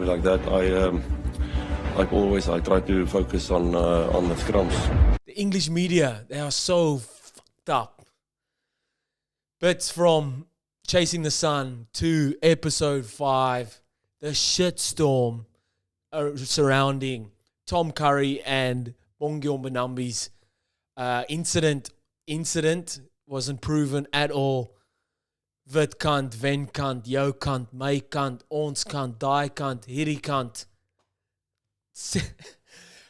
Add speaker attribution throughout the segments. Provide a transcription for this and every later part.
Speaker 1: like that. Like always, I try to focus on the scrums.
Speaker 2: The English media, they are so fucked up. Bits from Chasing the Sun to episode 5, the shitstorm surrounding Tom Curry and Bongi Mbonambi's incident wasn't proven at all. Wit kant, wen kant, jou kant, my kant, ons kant, daai kant, hierdie kant.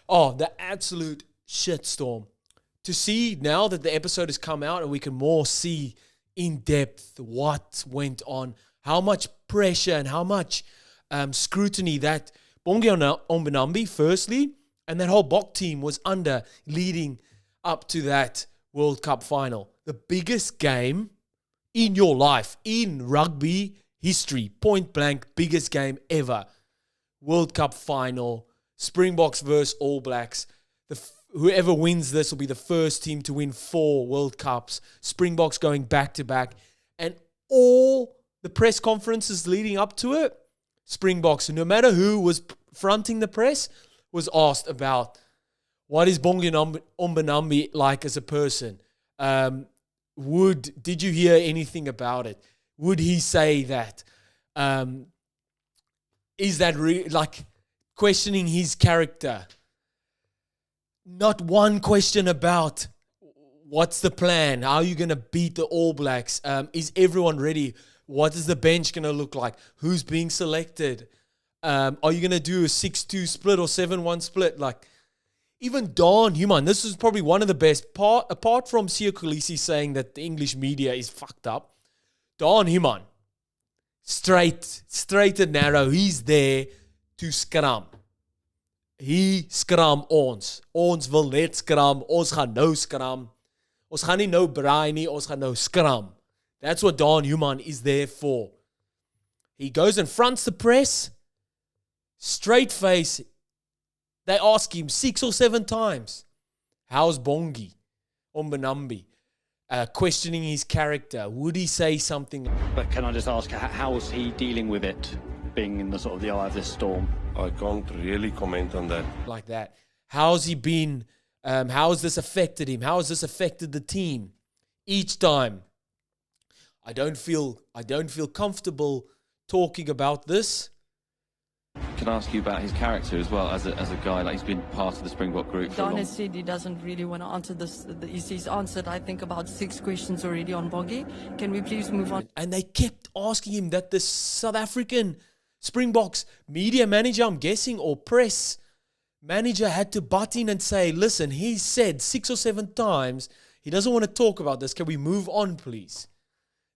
Speaker 2: Oh, the absolute shitstorm. To see now that the episode has come out and we can more see in depth what went on, how much pressure and how much scrutiny that Bongi Mbonambi firstly and that whole Bok team was under leading up to that World Cup final. The biggest game in your life, in rugby history, point blank, biggest game ever. World Cup final, Springboks versus All Blacks. Whoever wins this will be the first team to win 4 World Cups. Springboks going back to back. And all the press conferences leading up to it, Springboks, no matter who was fronting the press, was asked about what is Bongi Mbonambi like as a person? Did you hear anything about it? Would he say that? Is that like questioning his character? Not one question about what's the plan? How are you going to beat the All Blacks? Is everyone ready? What is the bench going to look like? Who's being selected? Are you going to do a 6-2 split or 7-1 split? Like, even Don Human, this is probably one of the best, apart from Siya Kolisi saying that the English media is fucked up. Don Human, straight and narrow, he's there to scrum. He scrum ons. Ons wil net scrum. Ons gaan nou scrum. Ons gaan nie nou braai nie, ons gaan nou scrum. That's what Don Human is there for. He goes and fronts the press, straight face. They ask him 6 or 7 times, how's Bongi Mbonambi? Questioning his character. Would he say something?
Speaker 3: But can I just ask, how's he dealing with it, being in the sort of the eye of this storm?
Speaker 1: I can't really comment on that.
Speaker 2: Like that. How's he been? How has this affected him? How has this affected the team? Each time, I don't feel comfortable talking about this.
Speaker 4: Can I ask you about his character as well, as a guy, like he's been part of the Springbok group for
Speaker 5: Don has said he doesn't really want to answer this. He's answered, I think, about 6 questions already on Bongi. Can we please move on?
Speaker 2: And they kept asking him that the South African Springboks media manager, I'm guessing, or press manager had to butt in and say, listen, he said 6 or 7 times he doesn't want to talk about this. Can we move on, please?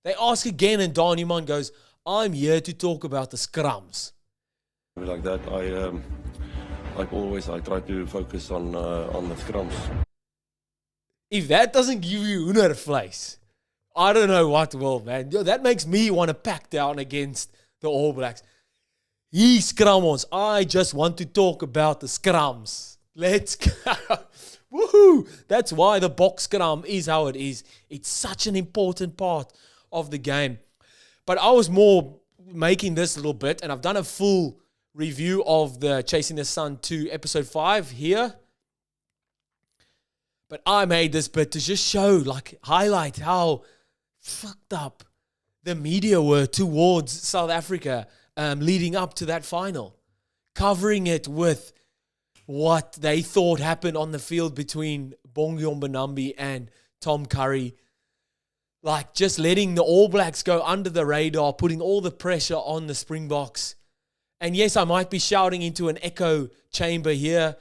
Speaker 2: They ask again and Don Human goes, I'm here to talk about the scrums.
Speaker 1: Like that, like always, I try to focus on the scrums.
Speaker 2: If that doesn't give you hoendervleis, I don't know what will, man. That makes me want to pack down against the All Blacks. He scrum ons. I just want to talk about the scrums. Let's go. Woohoo! That's why the box scrum is how it is. It's such an important part of the game. But I was more making this a little bit, and I've done a full review of the Chasing the Sun 2 episode 5 here. But I made this bit to just show, like, highlight how fucked up the media were towards South Africa leading up to that final. Covering it with what they thought happened on the field between Bongi Mbonambi and Tom Curry. Like, just letting the All Blacks go under the radar, putting all the pressure on the Springboks. And yes, I might be shouting into an echo chamber here.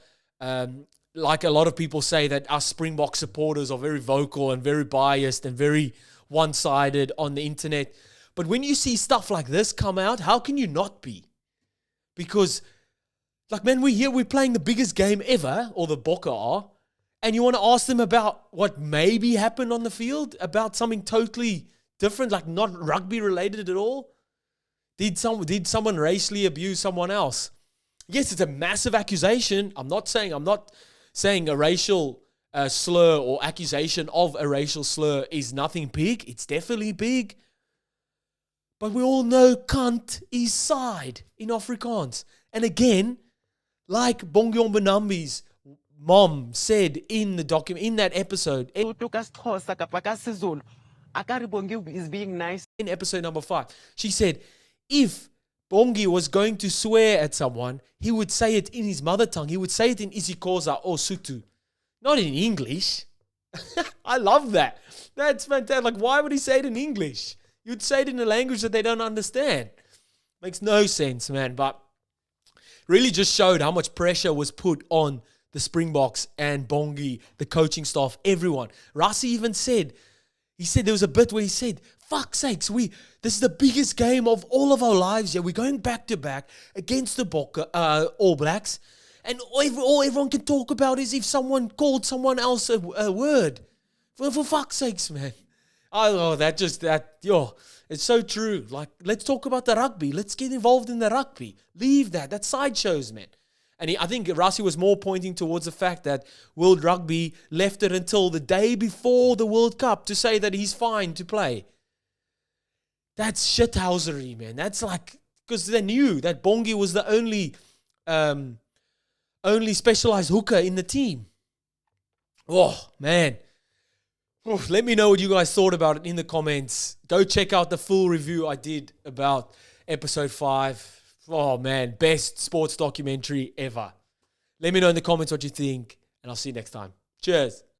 Speaker 2: Like a lot of people say that us Springbok supporters are very vocal and very biased and very one-sided on the internet. But when you see stuff like this come out, how can you not be? Because, like, man, we're playing the biggest game ever, or the Bokke are, and you want to ask them about what maybe happened on the field, about something totally different, like not rugby related at all? Did someone racially abuse someone else? Yes, it's a massive accusation. I'm not saying a racial slur or accusation of a racial slur is nothing big. It's definitely big. But we all know KANT is side in Afrikaans. And again, like Bongi Mbonambi's mom said in the document, in that episode, in
Speaker 6: is being nice.
Speaker 2: episode number 5, she said, if Bongi was going to swear at someone, he would say it in his mother tongue. He would say it in isiXhosa or Sotho, not in English. I love that. That's fantastic. Like, why would he say it in English? You'd say it in a language that they don't understand. Makes no sense, man. But really just showed how much pressure was put on the Springboks and Bongi, the coaching staff, everyone. Rassi even said, there was a bit where he said, fuck's sakes, this is the biggest game of all of our lives. Yeah, we're going back to back against the All Blacks. And all everyone can talk about is if someone called someone else a word. For fuck's sakes, man. It's so true. Like, let's talk about the rugby. Let's get involved in the rugby. Leave that. That's sideshows, man. And I think Rassi was more pointing towards the fact that World Rugby left it until the day before the World Cup to say that he's fine to play. That's shithousery, man. That's like, because they knew that Bongi was the only specialized hooker in the team. Oh, man. Let me know what you guys thought about it in the comments. Go check out the full review I did about episode 5. Oh, man. Best sports documentary ever. Let me know in the comments what you think, and I'll see you next time. Cheers.